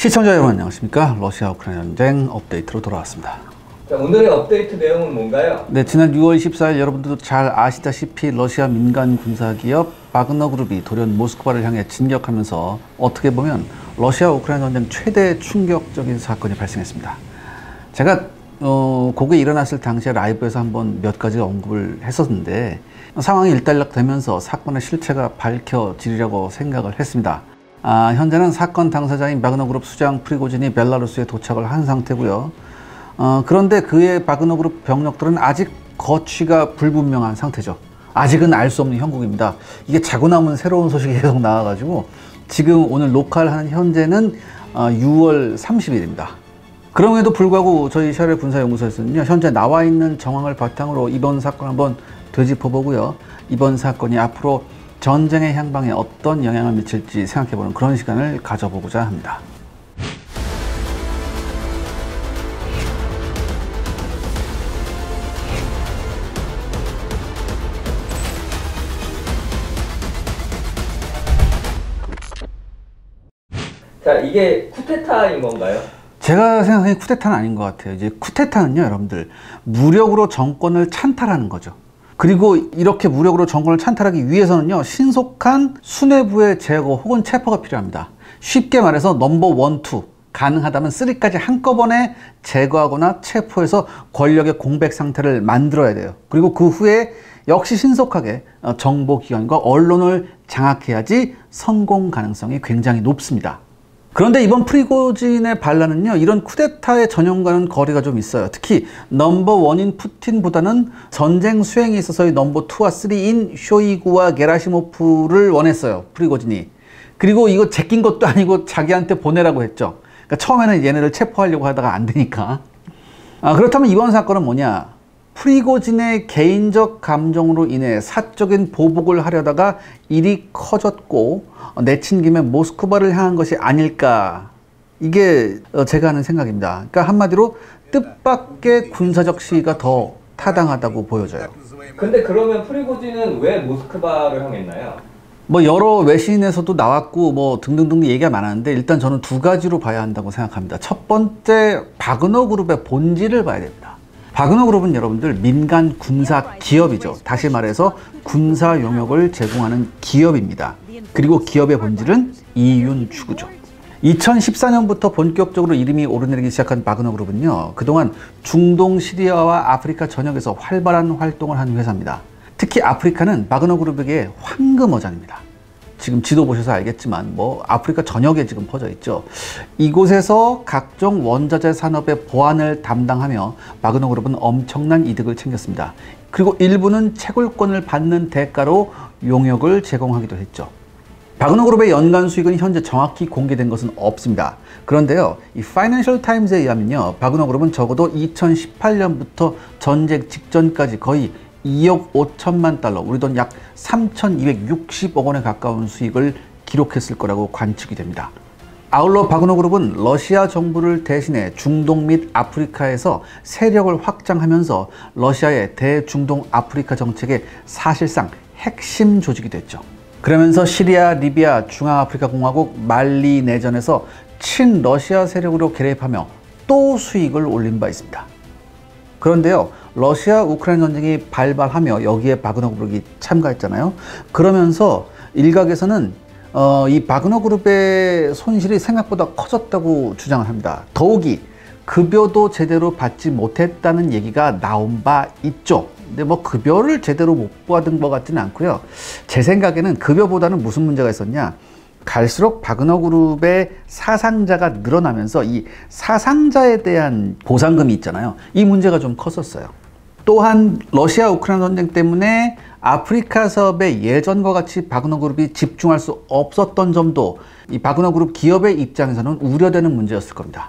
시청자 여러분 안녕하십니까? 러시아 우크라이나 전쟁 업데이트로 돌아왔습니다. 자, 오늘의 업데이트 내용은 뭔가요? 네, 지난 6월 14일 여러분들도 잘 아시다시피 러시아 민간 군사기업 바그너 그룹이 돌연 모스크바를 향해 진격하면서 어떻게 보면 러시아 우크라이나 전쟁 최대 충격적인 사건이 발생했습니다. 제가 그게 일어났을 당시에 라이브에서 한번 몇 가지 언급을 했었는데 상황이 일단락되면서 사건의 실체가 밝혀지리라고 생각을 했습니다. 현재는 사건 당사자인 바그너 그룹 수장 프리고진이 벨라루스에 도착을 한 상태고요. 그런데 그의 바그너 그룹 병력들은 아직 거취가 불분명한 상태죠. 아직은 알 수 없는 형국입니다. 이게 자고 나면 새로운 소식이 계속 나와가지고 지금 오늘 녹화를 현재는 6월 30일입니다. 그럼에도 불구하고 저희 샤레 군사연구소에서는요, 현재 나와 있는 정황을 바탕으로 이번 사건 한번 되짚어보고요. 이번 사건이 앞으로 전쟁의 향방에 어떤 영향을 미칠지 생각해보는 그런 시간을 가져보고자 합니다. 자, 이게 쿠데타인 건가요? 제가 생각하기엔 쿠데타는 아닌 것 같아요. 이제 쿠데타는요, 여러분들, 무력으로 정권을 찬탈하는 거죠. 그리고 이렇게 무력으로 정권을 찬탈하기 위해서는요, 신속한 수뇌부의 제거 혹은 체포가 필요합니다. 쉽게 말해서 넘버 1, 2, 가능하다면 3까지 한꺼번에 제거하거나 체포해서 권력의 공백 상태를 만들어야 돼요. 그리고 그 후에 역시 신속하게 정보기관과 언론을 장악해야지 성공 가능성이 굉장히 높습니다. 그런데 이번 프리고진의 반란은요, 이런 쿠데타의 전형과는 거리가 좀 있어요. 특히 넘버 1인 푸틴보다는 전쟁 수행에 있어서의 넘버 2와 3인 쇼이구와 게라시모프를 원했어요, 프리고진이. 그리고 이거 제낀 것도 아니고 자기한테 보내라고 했죠. 그러니까 처음에는 얘네를 체포하려고 하다가 안 되니까. 그렇다면 이번 사건은 뭐냐? 프리고진의 개인적 감정으로 인해 사적인 보복을 하려다가 일이 커졌고 내친 김에 모스크바를 향한 것이 아닐까, 이게 제가 하는 생각입니다. 그러니까 한마디로 뜻밖의 군사적 시위가 더 타당하다고 보여져요. 근데 그러면 프리고진은 왜 모스크바를 향했나요? 여러 외신에서도 나왔고 등등등 얘기가 많았는데, 일단 저는 두 가지로 봐야 한다고 생각합니다. 첫 번째, 바그너 그룹의 본질을 봐야 됩니다. 바그너 그룹은 여러분들 민간 군사 기업이죠. 다시 말해서 군사 용역을 제공하는 기업입니다. 그리고 기업의 본질은 이윤 추구죠. 2014년부터 본격적으로 이름이 오르내리기 시작한 바그너 그룹은요, 그동안 중동, 시리아와 아프리카 전역에서 활발한 활동을 한 회사입니다. 특히 아프리카는 바그너 그룹에게 황금어장입니다. 지금 지도 보셔서 알겠지만 아프리카 전역에 지금 퍼져 있죠. 이곳에서 각종 원자재 산업의 보안을 담당하며 바그너 그룹은 엄청난 이득을 챙겼습니다. 그리고 일부는 채굴권을 받는 대가로 용역을 제공하기도 했죠. 바그너 그룹의 연간 수익은 현재 정확히 공개된 것은 없습니다. 그런데요, 이 파이낸셜 타임즈에 의하면요, 바그너 그룹은 적어도 2018년부터 전쟁 직전까지 거의 2억 5천만 달러, 우리 돈 약 3,260억 원에 가까운 수익을 기록했을 거라고 관측이 됩니다. 아울러 바그너 그룹은 러시아 정부를 대신해 중동 및 아프리카에서 세력을 확장하면서 러시아의 대중동 아프리카 정책의 사실상 핵심 조직이 됐죠. 그러면서 시리아, 리비아, 중앙아프리카 공화국, 말리 내전에서 친러시아 세력으로 개입하며 또 수익을 올린 바 있습니다. 그런데요, 러시아 우크라이나 전쟁이 발발하며 여기에 바그너 그룹이 참가했잖아요. 그러면서 일각에서는 이 바그너 그룹의 손실이 생각보다 커졌다고 주장을 합니다. 더욱이 급여도 제대로 받지 못했다는 얘기가 나온 바 있죠. 근데 급여를 제대로 못 받은 것 같지는 않고요. 제 생각에는 급여보다는 무슨 문제가 있었냐, 갈수록 바그너 그룹의 사상자가 늘어나면서 이 사상자에 대한 보상금이 있잖아요. 이 문제가 좀 컸었어요. 또한 러시아 우크라이나 전쟁 때문에 아프리카 사업에 예전과 같이 바그너 그룹이 집중할 수 없었던 점도 이 바그너 그룹 기업의 입장에서는 우려되는 문제였을 겁니다.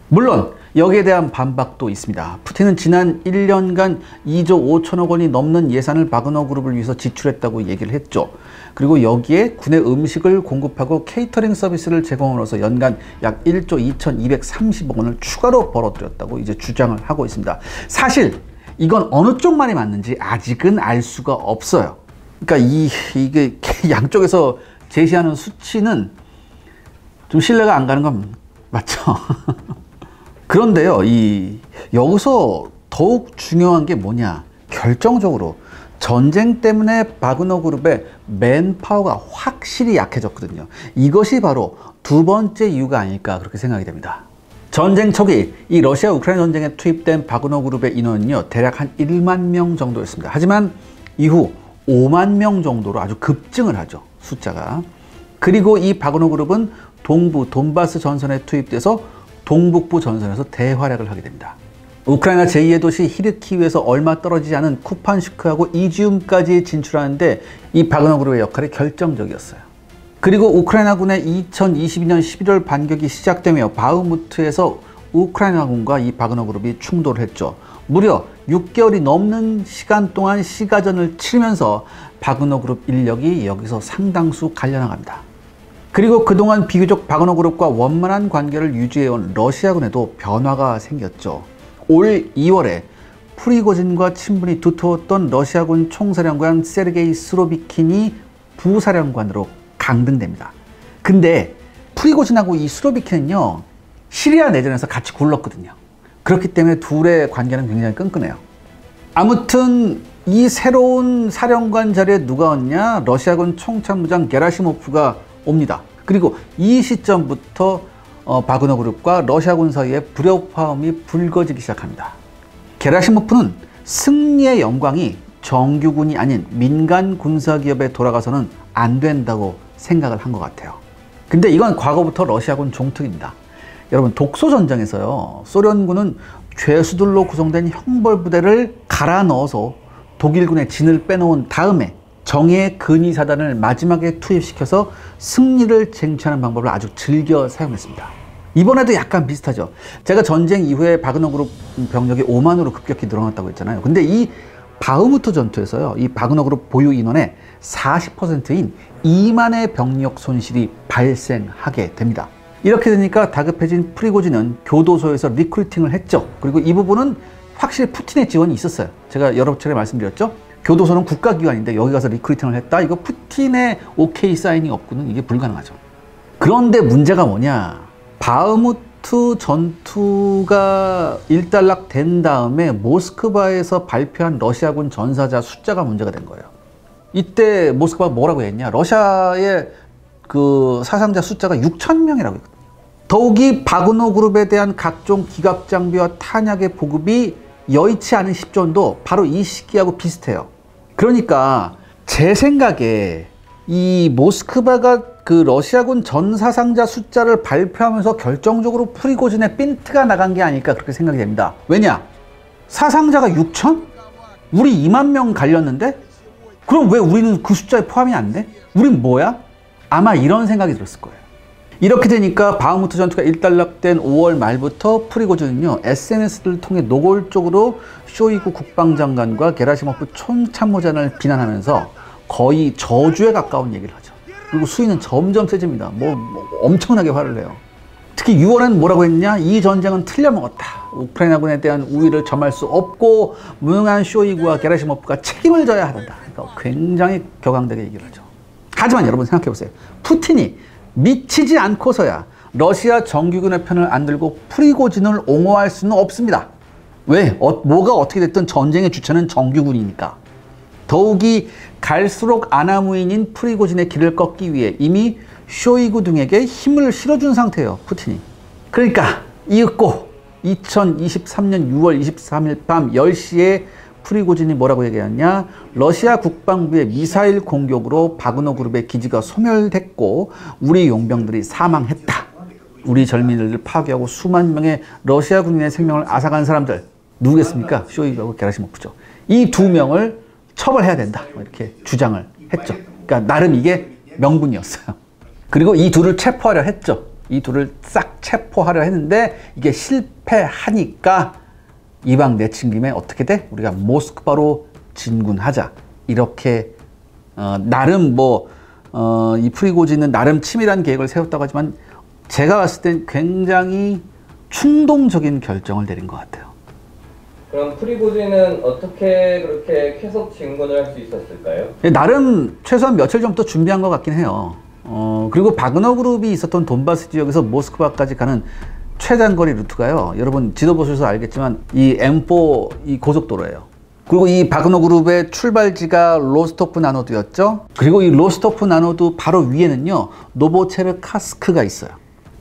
물론 여기에 대한 반박도 있습니다. 푸틴은 지난 1년간 2조 5천억 원이 넘는 예산을 바그너 그룹을 위해서 지출했다고 얘기를 했죠. 그리고 여기에 군의 음식을 공급하고 케이터링 서비스를 제공함으로써 연간 약 1조 2,230억 원을 추가로 벌어들였다고 이제 주장을 하고 있습니다. 사실 이건 어느 쪽 말이 맞는지 아직은 알 수가 없어요. 그러니까 이게 양쪽에서 제시하는 수치는 좀 신뢰가 안 가는 건 맞죠? 그런데요, 여기서 더욱 중요한 게 뭐냐? 결정적으로 전쟁 때문에 바그너 그룹의 맨파워가 확실히 약해졌거든요. 이것이 바로 두 번째 이유가 아닐까 그렇게 생각이 됩니다. 전쟁 초기 이 러시아 우크라이나 전쟁에 투입된 바그너 그룹의 인원은요 대략 한 1만 명 정도였습니다. 하지만 이후 5만 명 정도로 아주 급증을 하죠, 숫자가. 그리고 이 바그너 그룹은 동부 돈바스 전선에 투입돼서 동북부 전선에서 대활약을 하게 됩니다. 우크라이나 제2의 도시 히르키우에서 얼마 떨어지지 않은 쿠판슈크하고 이지움까지 진출하는데 이 바그너 그룹의 역할이 결정적이었어요. 그리고 우크라이나군의 2022년 11월 반격이 시작되며 바흐무트에서 우크라이나군과 이 바그너 그룹이 충돌을 했죠. 무려 6개월이 넘는 시간 동안 시가전을 치르면서 바그너 그룹 인력이 여기서 상당수 갈려나갑니다. 그리고 그동안 비교적 바그너 그룹과 원만한 관계를 유지해온 러시아군에도 변화가 생겼죠. 올 2월에 프리고진과 친분이 두터웠던 러시아군 총사령관 세르게이 스로비킨이 부사령관으로 강등됩니다. 근데 프리고진하고 이 스로비킨은요 시리아 내전에서 같이 굴렀거든요. 그렇기 때문에 둘의 관계는 굉장히 끈끈해요. 아무튼 이 새로운 사령관 자리에 누가 왔냐? 러시아군 총참모장 게라시모프가 옵니다. 그리고 이 시점부터 바그너 그룹과 러시아군 사이에 불협화음이 불거지기 시작합니다. 게라시모프는 승리의 영광이 정규군이 아닌 민간 군사기업에 돌아가서는 안 된다고 생각을 한 것 같아요. 근데 이건 과거부터 러시아군 종특입니다. 여러분, 독소전쟁에서요 소련군은 죄수들로 구성된 형벌부대를 갈아 넣어서 독일군의 진을 빼놓은 다음에 정예의 근위사단을 마지막에 투입시켜서 승리를 쟁취하는 방법을 아주 즐겨 사용했습니다. 이번에도 약간 비슷하죠. 제가 전쟁 이후에 바그너 그룹 병력이 5만으로 급격히 늘어났다고 했잖아요. 근데 이 바흐무트 전투에서요 이 바그너 그룹 보유 인원의 40%인 2만의 병력 손실이 발생하게 됩니다. 이렇게 되니까 다급해진 프리고진은 교도소에서 리크루팅을 했죠. 그리고 이 부분은 확실히 푸틴의 지원이 있었어요. 제가 여러 차례 말씀드렸죠. 교도소는 국가기관인데 여기 가서 리크루팅을 했다? 이거 푸틴의 오케이 사인이 없고는 이게 불가능하죠. 그런데 문제가 뭐냐? 바흐무트 전투가 일단락된 다음에 모스크바에서 발표한 러시아군 전사자 숫자가 문제가 된 거예요. 이때 모스크바가 뭐라고 했냐? 러시아의 그 사상자 숫자가 6,000명이라고 했거든요. 더욱이 바그너 그룹에 대한 각종 기갑 장비와 탄약의 보급이 여의치 않은 시점도 바로 이 시기하고 비슷해요. 그러니까 제 생각에 이 모스크바가 그 러시아군 전 사상자 숫자를 발표하면서 결정적으로 프리고진의 핀트가 나간 게 아닐까 그렇게 생각이 됩니다. 왜냐? 사상자가 6천? 우리 2만 명 갈렸는데? 그럼 왜 우리는 그 숫자에 포함이 안 돼? 우린 뭐야? 아마 이런 생각이 들었을 거예요. 이렇게 되니까 바흐무트 전투가 일단락된 5월 말부터 프리고진은요 SNS를 통해 노골적으로 쇼이구 국방장관과 게라시모프 총참모장을 비난하면서 거의 저주에 가까운 얘기를 하죠. 그리고 수위는 점점 세집니다. 뭐 엄청나게 화를 내요. 특히 6월에는 뭐라고 했냐? 이 전쟁은 틀려먹었다. 우크라이나군에 대한 우위를 점할 수 없고 무능한 쇼이구와 게라시모프가 책임을 져야 한다. 그러니까 굉장히 격앙되게 얘기를 하죠. 하지만 여러분 생각해보세요. 푸틴이 미치지 않고서야 러시아 정규군의 편을 안 들고 프리고진을 옹호할 수는 없습니다. 왜? 뭐가 어떻게 됐든 전쟁의 주체는 정규군이니까. 더욱이 갈수록 아나무인인 프리고진의 길을 꺾기 위해 이미 쇼이구 등에게 힘을 실어준 상태예요, 푸틴이. 그러니까 이윽고 2023년 6월 23일 밤 10시에 프리고진이 뭐라고 얘기했냐? 러시아 국방부의 미사일 공격으로 바그너 그룹의 기지가 소멸됐고 우리 용병들이 사망했다. 우리 젊은이들을 파괴하고 수만 명의 러시아 군인의 생명을 앗아간 사람들 누구겠습니까? 쇼이구하고 게라시모프죠. 이 두 명을 처벌해야 된다. 이렇게 주장을 했죠. 그러니까 나름 이게 명분이었어요. 그리고 이 둘을 체포하려 했죠. 이 둘을 싹 체포하려 했는데 이게 실패하니까 이방 내친 김에 어떻게 돼? 우리가 모스크바로 진군하자. 이렇게 나름 이 프리고진은 나름 치밀한 계획을 세웠다고 하지만 제가 봤을 땐 굉장히 충동적인 결정을 내린 것 같아요. 그럼 프리고진은 어떻게 그렇게 계속 진군을 할 수 있었을까요? 나름 최소한 며칠 전부터 준비한 것 같긴 해요. 그리고 바그너 그룹이 있었던 돈바스 지역에서 모스크바까지 가는 최단거리 루트가요. 여러분 지도 보셔서 알겠지만 이 M4 이 고속도로예요. 그리고 이 바그너 그룹의 출발지가 로스토프 나노드였죠. 그리고 이 로스토프 나노드 바로 위에는요 노보체르카스크가 있어요.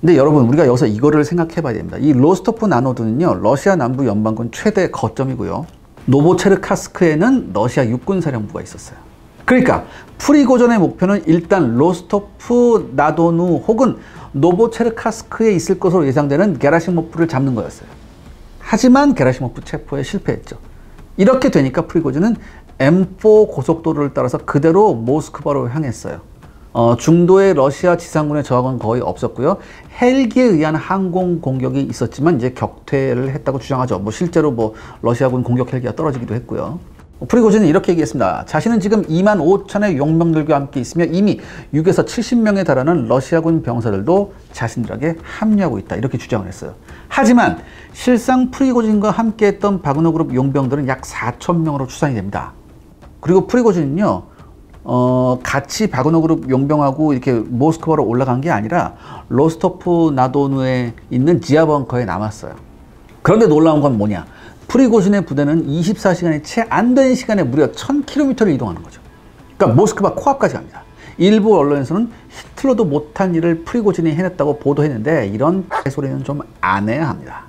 근데 여러분 우리가 여기서 이거를 생각해 봐야 됩니다. 이 로스토프 나노드는요 러시아 남부 연방군 최대 거점이고요. 노보체르카스크에는 러시아 육군사령부가 있었어요. 그러니까 프리고전의 목표는 일단 로스토프 나도누 혹은 노보체르카스크에 있을 것으로 예상되는 게라시모프를 잡는 거였어요. 하지만 게라시모프 체포에 실패했죠. 이렇게 되니까 프리고진은 M4 고속도로를 따라서 그대로 모스크바로 향했어요. 중도의 러시아 지상군의 저항은 거의 없었고요. 헬기에 의한 항공 공격이 있었지만 이제 격퇴를 했다고 주장하죠. 뭐 실제로 뭐 러시아군 공격 헬기가 떨어지기도 했고요. 프리고진은 이렇게 얘기했습니다. 자신은 지금 25,000의 용병들과 함께 있으며 이미 6에서 70명에 달하는 러시아군 병사들도 자신들에게 합류하고 있다. 이렇게 주장을 했어요. 하지만 실상 프리고진과 함께했던 바그너 그룹 용병들은 약 4,000명으로 추산이 됩니다. 그리고 프리고진은요, 같이 바그너 그룹 용병하고 이렇게 모스크바로 올라간 게 아니라 로스토프 나도누에 있는 지하 벙커에 남았어요. 그런데 놀라운 건 뭐냐? 프리고진의 부대는 24시간이 채 안 된 시간에 무려 1000km를 이동하는 거죠. 그러니까 모스크바 코앞까지 갑니다. 일부 언론에서는 히틀러도 못한 일을 프리고진이 해냈다고 보도했는데 이런 소리는 좀 안 해야 합니다.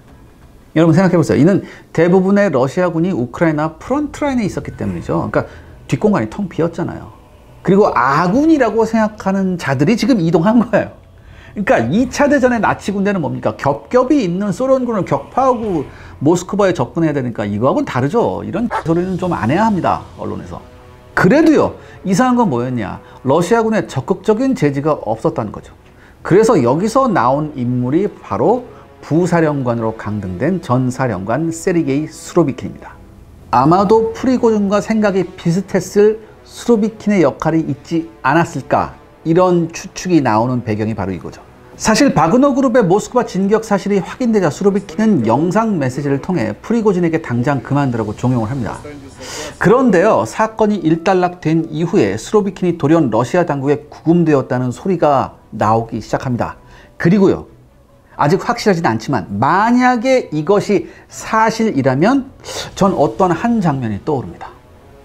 여러분 생각해보세요. 이는 대부분의 러시아군이 우크라이나 프론트라인에 있었기 때문이죠. 그러니까 뒷공간이 텅 비었잖아요. 그리고 아군이라고 생각하는 자들이 지금 이동한 거예요. 그러니까 2차 대전의 나치 군대는 뭡니까? 겹겹이 있는 소련군을 격파하고 모스크바에 접근해야 되니까 이거하고는 다르죠. 이런 소리는 좀 안 해야 합니다. 언론에서. 그래도요. 이상한 건 뭐였냐? 러시아군의 적극적인 제지가 없었다는 거죠. 그래서 여기서 나온 인물이 바로 부사령관으로 강등된 전 사령관 세르게이 수로비킨입니다. 아마도 프리고진과 생각이 비슷했을 수로비킨의 역할이 있지 않았을까? 이런 추측이 나오는 배경이 바로 이거죠. 사실 바그너 그룹의 모스크바 진격 사실이 확인되자 수로비킨은 영상 메시지를 통해 프리고진에게 당장 그만두라고 종용을 합니다. 그런데요, 사건이 일단락된 이후에 수로비킨이 돌연 러시아 당국에 구금되었다는 소리가 나오기 시작합니다. 그리고요, 아직 확실하지는 않지만 만약에 이것이 사실이라면 전 어떤 한 장면이 떠오릅니다.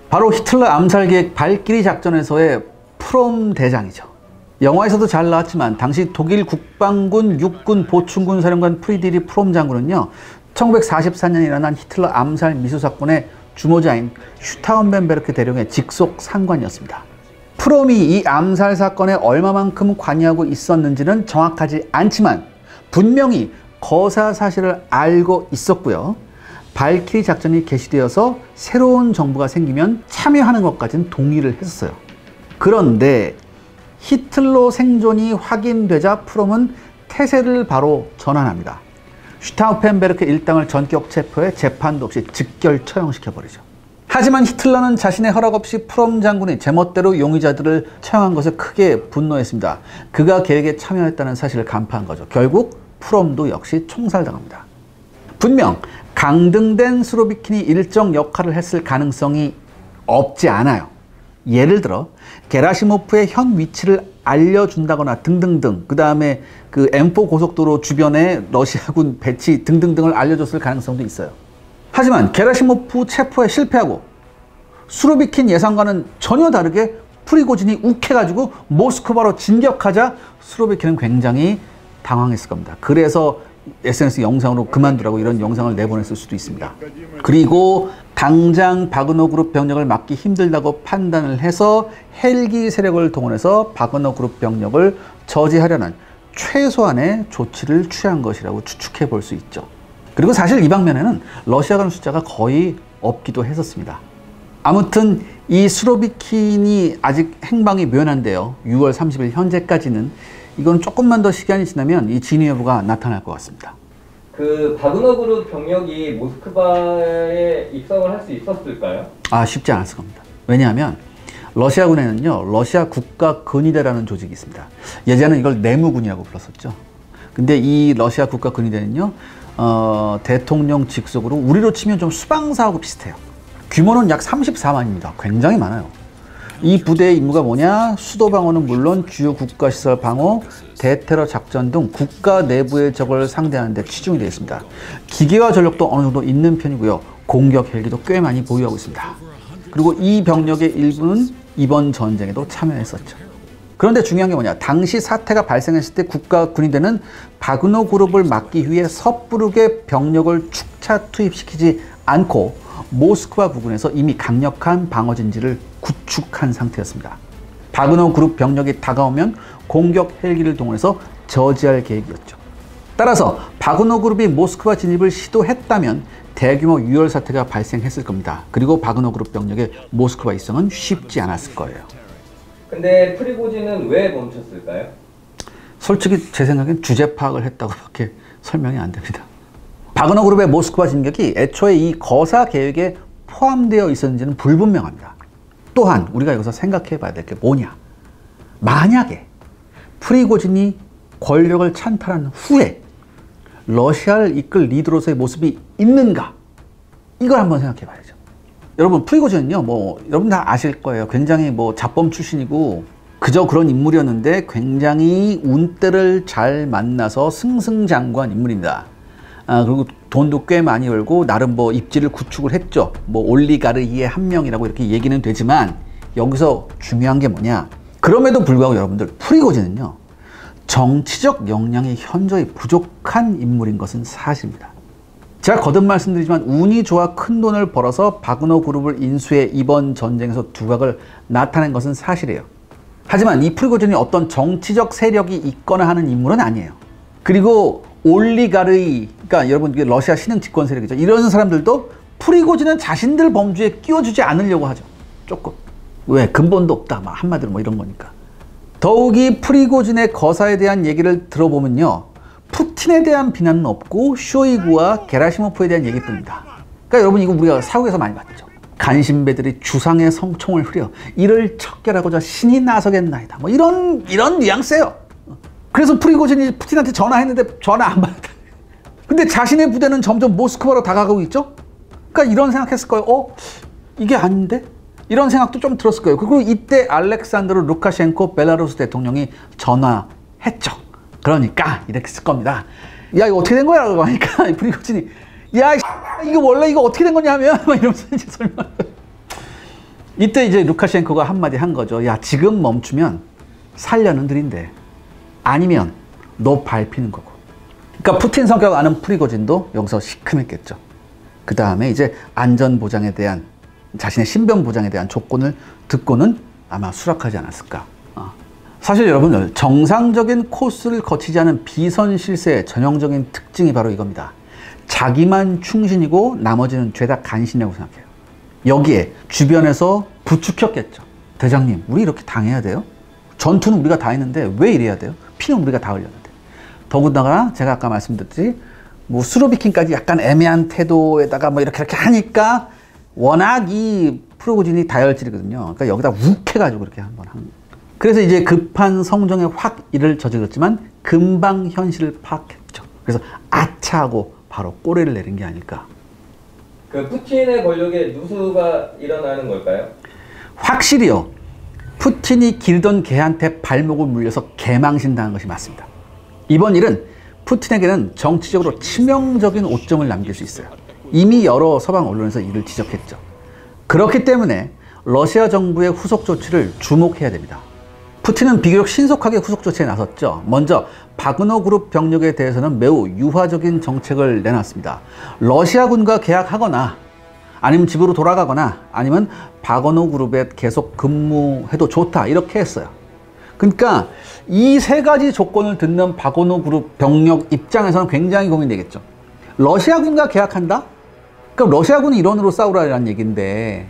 바로 히틀러 암살 계획 발키리 작전에서의 프롬 대장이죠. 영화에서도 잘 나왔지만 당시 독일 국방군 육군 보충군 사령관 프리드리 프롬 장군은요 1944년에 일어난 히틀러 암살 미수 사건의 주모자인 슈타운벤베르크 대령의 직속 상관이었습니다. 프롬이 이 암살 사건에 얼마만큼 관여하고 있었는지는 정확하지 않지만 분명히 거사 사실을 알고 있었고요. 발키리 작전이 개시되어서 새로운 정부가 생기면 참여하는 것까지는 동의를 했었어요. 그런데 히틀러 생존이 확인되자 프롬은 태세를 바로 전환합니다. 슈타우펜베르크 일당을 전격 체포해 재판도 없이 즉결 처형시켜버리죠. 하지만 히틀러는 자신의 허락 없이 프롬 장군이 제멋대로 용의자들을 처형한 것에 크게 분노했습니다. 그가 계획에 참여했다는 사실을 간파한 거죠. 결국 프롬도 역시 총살당합니다. 분명 강등된 수로비킨이 일정 역할을 했을 가능성이 없지 않아요. 예를 들어 게라시모프의 현 위치를 알려준다거나 등등등, 그 다음에 그 M4 고속도로 주변에 러시아군 배치 등등등을 알려줬을 가능성도 있어요. 하지만 게라시모프 체포에 실패하고 수로비킨 예상과는 전혀 다르게 프리고진이 욱해가지고 모스크바로 진격하자 수로비킨은 굉장히 당황했을 겁니다. 그래서 SNS 영상으로 그만두라고 이런 영상을 내보냈을 수도 있습니다. 그리고 당장 바그너 그룹 병력을 막기 힘들다고 판단을 해서 헬기 세력을 동원해서 바그너 그룹 병력을 저지하려는 최소한의 조치를 취한 것이라고 추측해 볼 수 있죠. 그리고 사실 이 방면에는 러시아군 숫자가 거의 없기도 했었습니다. 아무튼 이 수로비킨이 아직 행방이 묘연한데요. 6월 30일 현재까지는 이건 조금만 더 시간이 지나면 이 진위 여부가 나타날 것 같습니다. 그 바그너 그룹 병력이 모스크바에 입성을 할 수 있었을까요? 쉽지 않았을 겁니다. 왜냐하면 러시아군에는요 러시아 국가근위대라는 조직이 있습니다. 예전에는 이걸 내무군이라고 불렀었죠. 근데 이 러시아 국가근위대는요 대통령 직속으로 우리로 치면 좀 수방사하고 비슷해요. 규모는 약 34만입니다. 굉장히 많아요. 이 부대의 임무가 뭐냐? 수도 방어는 물론 주요 국가시설 방어, 대테러 작전 등 국가 내부의 적을 상대하는 데 치중이 되어 있습니다. 기계와 전력도 어느 정도 있는 편이고요. 공격 헬기도 꽤 많이 보유하고 있습니다. 그리고 이 병력의 일부는 이번 전쟁에도 참여했었죠. 그런데 중요한 게 뭐냐? 당시 사태가 발생했을 때 국가 군인대는 바그너 그룹을 막기 위해 섣부르게 병력을 축차 투입시키지 않고 모스크바 부근에서 이미 강력한 방어진지를 구축한 상태였습니다. 바그너 그룹 병력이 다가오면 공격 헬기를 동원해서 저지할 계획이었죠. 따라서 바그너 그룹이 모스크바 진입을 시도했다면 대규모 유혈 사태가 발생했을 겁니다. 그리고 바그너 그룹 병력의 모스크바 입성은 쉽지 않았을 거예요. 근데 프리고진은 왜 멈췄을까요? 솔직히 제 생각엔 주제 파악을 했다고밖에 설명이 안 됩니다. 바그너 그룹의 모스크바 진격이 애초에 이 거사 계획에 포함되어 있었는지는 불분명합니다. 또한 우리가 여기서 생각해 봐야 될 게 뭐냐? 만약에 프리고진이 권력을 찬탈한 후에 러시아를 이끌 리더로서의 모습이 있는가? 이걸 한번 생각해 봐야죠. 여러분, 프리고진은요, 여러분 다 아실 거예요. 굉장히 잡범 출신이고, 그저 그런 인물이었는데 굉장히 운때를 잘 만나서 승승장구한 인물입니다. 그리고 돈도 꽤 많이 벌고, 나름 입지를 구축을 했죠. 올리가르히의 한 명이라고 이렇게 얘기는 되지만, 여기서 중요한 게 뭐냐. 그럼에도 불구하고 여러분들, 프리고진은요, 정치적 역량이 현저히 부족한 인물인 것은 사실입니다. 제가 거듭 말씀드리지만 운이 좋아 큰 돈을 벌어서 바그너 그룹을 인수해 이번 전쟁에서 두각을 나타낸 것은 사실이에요. 하지만 이 프리고진이 어떤 정치적 세력이 있거나 하는 인물은 아니에요. 그리고 올리가르히, 그러니까 여러분 러시아 신흥 집권 세력이죠. 이런 사람들도 프리고진은 자신들 범주에 끼워주지 않으려고 하죠. 조금. 왜? 근본도 없다. 한마디로 이런 거니까. 더욱이 프리고진의 거사에 대한 얘기를 들어보면요. 푸틴에 대한 비난은 없고 쇼이구와 게라시모프에 대한 얘기뿐입니다. 그러니까 여러분 이거 우리가 사국에서 많이 봤죠. 간신배들이 주상의 성총을 흐려 이를 척결하고자 신이 나서겠나이다. 이런 뉘앙스예요. 그래서 프리고진이 푸틴한테 전화했는데 전화 안 받았다. 근데 자신의 부대는 점점 모스크바로 다가가고 있죠. 그러니까 이런 생각했을 거예요. 이게 아닌데? 이런 생각도 좀 들었을 거예요. 그리고 이때 알렉산드르 루카셴코 벨라루스 대통령이 전화했죠. 그러니까 이렇게 쓸 겁니다. 야, 이거 어떻게 된 거야? 라고 하니까 프리고진이 야, 이거 원래 이거 어떻게 된 거냐면 이러면서 이제 설명을. 이때 이제 루카셴코가 한마디 한 거죠. 야, 지금 멈추면 살려는 들인데 아니면 너 밟히는 거고. 그러니까 푸틴 성격 아는 프리고진도 여기서 시큼했겠죠. 그 다음에 이제 안전보장에 대한, 자신의 신변보장에 대한 조건을 듣고는 아마 수락하지 않았을까. 사실 여러분, 정상적인 코스를 거치지 않은 비선실세의 전형적인 특징이 바로 이겁니다. 자기만 충신이고 나머지는 죄다 간신이라고 생각해요. 여기에 주변에서 부추겼겠죠. 대장님, 우리 이렇게 당해야 돼요? 전투는 우리가 다 했는데 왜 이래야 돼요? 피는 우리가 다 흘렸는데. 더군다나 제가 아까 말씀드렸듯이 수로비킨까지 약간 애매한 태도에다가 이렇게 하니까 워낙 이 프리고진이 다혈질이거든요. 그러니까 여기다 욱해가지고 이렇게 한번 한 거예요. 그래서 이제 급한 성종에 확 일을 저질렀지만 금방 현실을 파악했죠. 그래서 아차하고 바로 꼬리를 내린 게 아닐까. 그 푸틴의 권력에 누수가 일어나는 걸까요? 확실히요. 푸틴이 기르던 개한테 발목을 물려서 개망신당한 것이 맞습니다. 이번 일은 푸틴에게는 정치적으로 치명적인 오점을 남길 수 있어요. 이미 여러 서방 언론에서 이를 지적했죠. 그렇기 때문에 러시아 정부의 후속 조치를 주목해야 됩니다. 푸틴은 비교적 신속하게 후속 조치에 나섰죠. 먼저 바그너 그룹 병력에 대해서는 매우 유화적인 정책을 내놨습니다. 러시아군과 계약하거나 아니면 집으로 돌아가거나 아니면 바그너 그룹에 계속 근무해도 좋다, 이렇게 했어요. 그러니까 이 세 가지 조건을 듣는 바그너 그룹 병력 입장에서는 굉장히 고민되겠죠. 러시아군과 계약한다? 그럼 러시아군이 일원으로 싸우라는 얘기인데,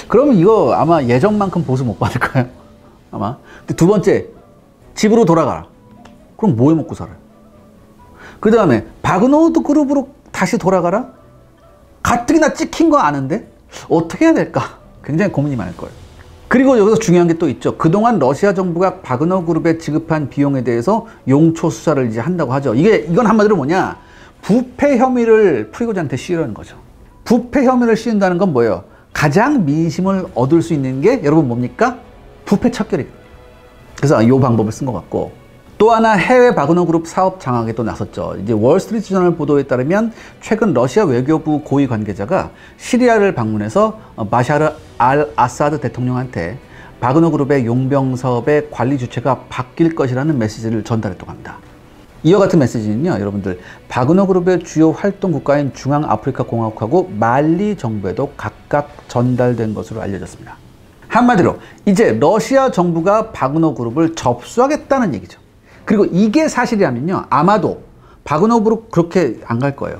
그러면 이거 아마 예전만큼 보수 못 받을 거예요. 아마. 근데 두 번째, 집으로 돌아가라. 그럼 뭐 해 먹고 살아요? 그 다음에 바그너 그룹으로 다시 돌아가라? 가뜩이나 찍힌 거 아는데 어떻게 해야 될까? 굉장히 고민이 많을 거예요. 그리고 여기서 중요한 게 또 있죠. 그동안 러시아 정부가 바그너 그룹에 지급한 비용에 대해서 용초 수사를 이제 한다고 하죠. 이건 한마디로 뭐냐? 부패 혐의를 프리고진한테 씌우라는 거죠. 부패 혐의를 씌운다는 건 뭐예요? 가장 민심을 얻을 수 있는 게 여러분 뭡니까? 부패 척결이. 그래서 이 방법을 쓴 것 같고, 또 하나 해외 바그너 그룹 사업 장악에 또 나섰죠. 이제 월스트리트 저널 보도에 따르면 최근 러시아 외교부 고위 관계자가 시리아를 방문해서 바샤르 알 아사드 대통령한테 바그너 그룹의 용병 사업의 관리 주체가 바뀔 것이라는 메시지를 전달했다고 합니다. 이와 같은 메시지는요, 여러분들 바그너 그룹의 주요 활동 국가인 중앙아프리카 공화국하고 말리 정부에도 각각 전달된 것으로 알려졌습니다. 한마디로 이제 러시아 정부가 바그너 그룹을 접수하겠다는 얘기죠. 그리고 이게 사실이라면요, 아마도 바그너 그룹 그렇게 안 갈 거예요.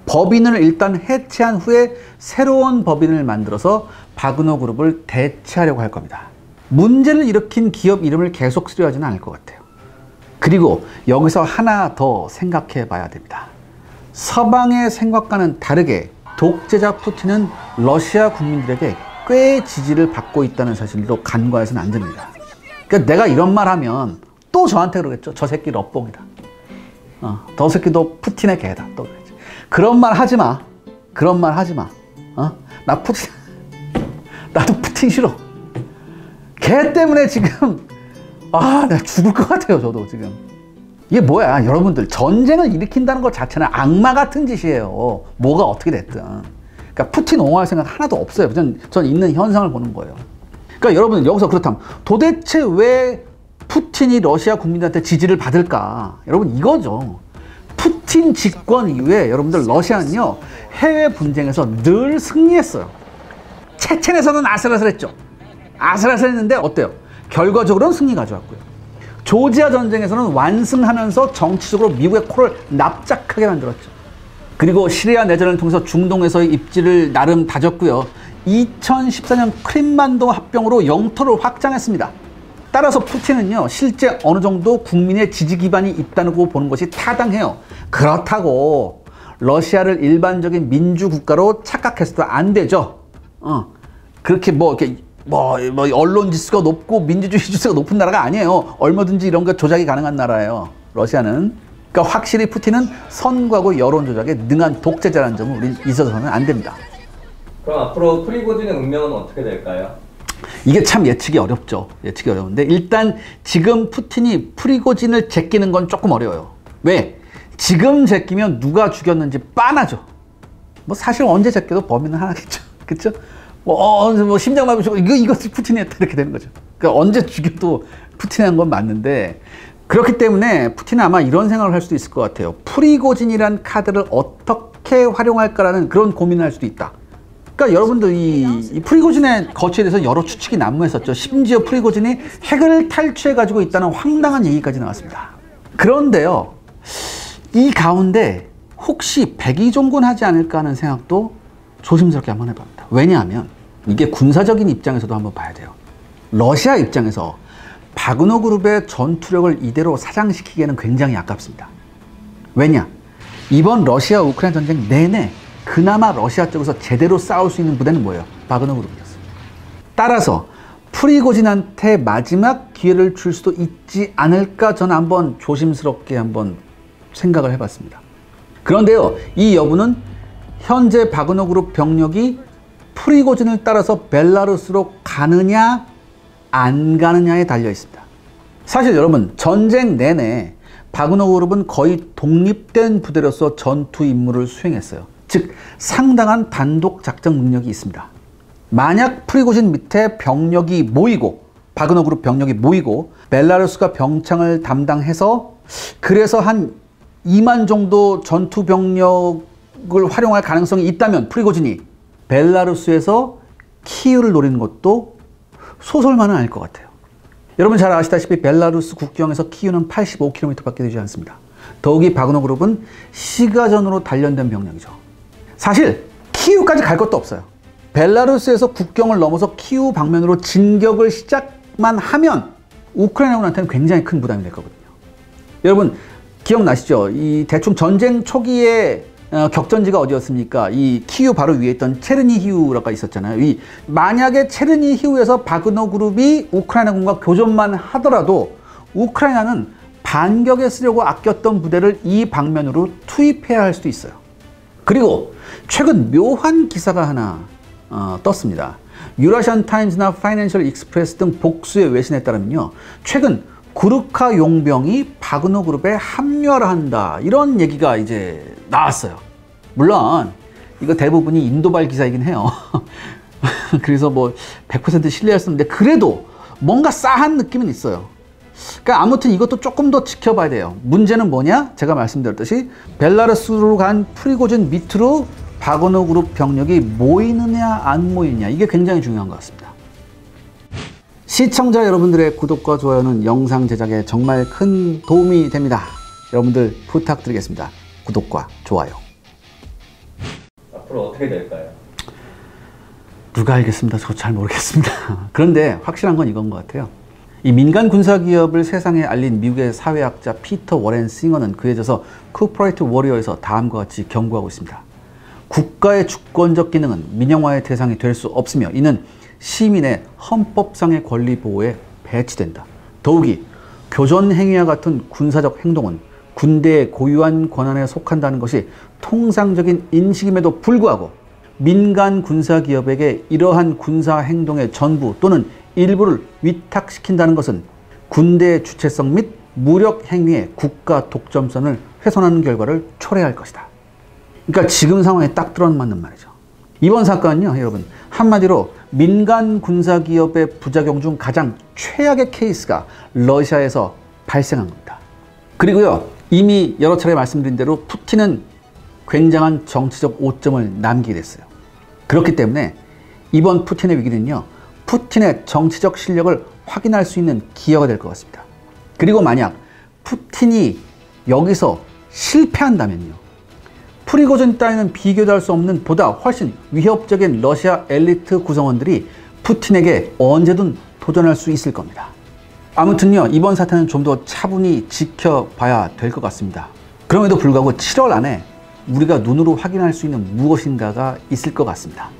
법인을 일단 해체한 후에 새로운 법인을 만들어서 바그너 그룹을 대체하려고 할 겁니다. 문제를 일으킨 기업 이름을 계속 쓰려하지는 않을 것 같아요. 그리고 여기서 하나 더 생각해 봐야 됩니다. 서방의 생각과는 다르게 독재자 푸틴은 러시아 국민들에게 꽤 지지를 받고 있다는 사실도 간과해서는 안 됩니다. 그러니까 내가 이런 말 하면 또 저한테 그러겠죠. 저 새끼 럽봉이다. 저 새끼도 푸틴의 개다. 또 그러겠죠. 그런 말 하지 마. 그런 말 하지 마. 나 푸틴, 나도 푸틴 싫어. 걔 때문에 지금 내가 죽을 것 같아요. 저도 지금. 이게 뭐야, 여러분들. 전쟁을 일으킨다는 것 자체는 악마 같은 짓이에요. 뭐가 어떻게 됐든. 그러니까 푸틴 옹호할 생각 하나도 없어요. 전 있는 현상을 보는 거예요. 그러니까 여러분들 여기서 그렇다면 도대체 왜 푸틴이 러시아 국민들한테 지지를 받을까? 여러분, 이거죠. 푸틴 집권 이후에 여러분들 러시아는요, 해외 분쟁에서 늘 승리했어요. 체첸에서는 아슬아슬했죠. 아슬아슬했는데 어때요? 결과적으로는 승리 가져왔고요. 조지아 전쟁에서는 완승하면서 정치적으로 미국의 코를 납작하게 만들었죠. 그리고 시리아 내전을 통해서 중동에서의 입지를 나름 다졌고요. 2014년 크림반도 합병으로 영토를 확장했습니다. 따라서 푸틴은요, 실제 어느 정도 국민의 지지 기반이 있다고 보는 것이 타당해요. 그렇다고 러시아를 일반적인 민주국가로 착각해서도 안 되죠. 그렇게 이렇게 언론 지수가 높고 민주주의 지수가 높은 나라가 아니에요. 얼마든지 이런 거 조작이 가능한 나라예요, 러시아는. 그러니까 확실히 푸틴은 선거하고 여론 조작에 능한 독재자라는 점을 우리 잊어서는 안 됩니다. 그럼 앞으로 프리고진의 운명은 어떻게 될까요? 이게 참 예측이 어렵죠. 예측이 어려운데 일단 지금 푸틴이 프리고진을 제끼는 건 조금 어려워요. 왜? 지금 제끼면 누가 죽였는지 뻔하죠. 사실 언제 제껴도 범인은 하나겠죠. 그렇죠? 심장마비 죽고 이거 푸틴이 했다 이렇게 되는 거죠. 그러니까 언제 죽여도 푸틴이 한 건 맞는데, 그렇기 때문에 푸틴은 아마 이런 생각을 할 수도 있을 것 같아요. 프리고진이란 카드를 어떻게 활용할까라는 그런 고민을 할 수도 있다. 그러니까 여러분들 이 프리고진의 거취에 대해서 여러 추측이 난무했었죠. 심지어 프리고진이 핵을 탈취해 가지고 있다는 황당한 얘기까지 나왔습니다. 그런데요, 이 가운데 혹시 백의종군하지 않을까 하는 생각도 조심스럽게 한번 해봅니다. 왜냐하면 이게 군사적인 입장에서도 한번 봐야 돼요. 러시아 입장에서 바그너 그룹의 전투력을 이대로 사장시키기에는 굉장히 아깝습니다. 왜냐? 이번 러시아 우크라이나 전쟁 내내 그나마 러시아 쪽에서 제대로 싸울 수 있는 부대는 뭐예요? 바그너 그룹이었어요. 따라서 프리고진한테 마지막 기회를 줄 수도 있지 않을까, 저는 한번 조심스럽게 한번 생각을 해봤습니다. 그런데요, 이 여부는 현재 바그너 그룹 병력이 프리고진을 따라서 벨라루스로 가느냐 안 가느냐에 달려 있습니다. 사실 여러분, 전쟁 내내 바그너 그룹은 거의 독립된 부대로서 전투 임무를 수행했어요. 즉 상당한 단독 작전 능력이 있습니다. 만약 프리고진 밑에 병력이 모이고, 바그너 그룹 병력이 모이고 벨라루스가 병창을 담당해서 그래서 한 2만 정도 전투 병력을 활용할 가능성이 있다면 프리고진이 벨라루스에서 키이우를 노리는 것도 소설만은 아닐 것 같아요. 여러분 잘 아시다시피 벨라루스 국경에서 키이우는 85km밖에 되지 않습니다. 더욱이 바그너 그룹은 시가전으로 단련된 병력이죠. 사실 키이우까지 갈 것도 없어요. 벨라루스에서 국경을 넘어서 키이우 방면으로 진격을 시작만 하면 우크라이나군한테는 굉장히 큰 부담이 될 거거든요. 여러분 기억나시죠? 이 대충 전쟁 초기에 격전지가 어디였습니까? 이 키이우 바로 위에 있던 체르니히우가 있었잖아요. 만약에 체르니히우에서 바그너 그룹이 우크라이나군과 교전만 하더라도 우크라이나는 반격에 쓰려고 아꼈던 부대를 이 방면으로 투입해야 할 수도 있어요. 그리고 최근 묘한 기사가 하나 떴습니다. 유라시안 타임즈나 파이낸셜 익스프레스 등 복수의 외신에 따르면요, 최근 구르카 용병이 바그너 그룹에 합류하려 한다, 이런 얘기가 이제 나왔어요. 물론 이거 대부분이 인도발 기사이긴 해요. 그래서 뭐 100% 신뢰할 수 없는데 그래도 뭔가 싸한 느낌은 있어요. 그러니까 아무튼 이것도 조금 더 지켜봐야 돼요. 문제는 뭐냐? 제가 말씀드렸듯이 벨라루스로 간 프리고진 밑으로 바그너 그룹 병력이 모이느냐 안 모이느냐, 이게 굉장히 중요한 것 같습니다. 시청자 여러분들의 구독과 좋아요는 영상 제작에 정말 큰 도움이 됩니다. 여러분들 부탁드리겠습니다. 구독과 좋아요. 앞으로 어떻게 될까요? 누가 알겠습니다. 저 잘 모르겠습니다. 그런데 확실한 건 이건 것 같아요. 이 민간 군사 기업을 세상에 알린 미국의 사회학자 피터 워렌 싱어는 그에 져서 코퍼레이트 워리어에서 다음과 같이 경고하고 있습니다. 국가의 주권적 기능은 민영화의 대상이 될 수 없으며 이는 시민의 헌법상의 권리 보호에 배치된다. 더욱이 교전 행위와 같은 군사적 행동은 군대의 고유한 권한에 속한다는 것이 통상적인 인식임에도 불구하고 민간 군사 기업에게 이러한 군사 행동의 전부 또는 일부를 위탁시킨다는 것은 군대의 주체성 및 무력 행위의 국가 독점선을 훼손하는 결과를 초래할 것이다. 그러니까 지금 상황에 딱 들어맞는 말이죠. 이번 사건은요, 여러분, 한마디로 민간 군사 기업의 부작용 중 가장 최악의 케이스가 러시아에서 발생한 겁니다. 그리고요, 이미 여러 차례 말씀드린 대로 푸틴은 굉장한 정치적 오점을 남기게 됐어요. 그렇기 때문에 이번 푸틴의 위기는요, 푸틴의 정치적 실력을 확인할 수 있는 기회가 될 것 같습니다. 그리고 만약 푸틴이 여기서 실패한다면요, 프리고진 따위는 비교도 할 수 없는 보다 훨씬 위협적인 러시아 엘리트 구성원들이 푸틴에게 언제든 도전할 수 있을 겁니다. 아무튼요, 이번 사태는 좀 더 차분히 지켜봐야 될 것 같습니다. 그럼에도 불구하고 7월 안에 우리가 눈으로 확인할 수 있는 무엇인가가 있을 것 같습니다.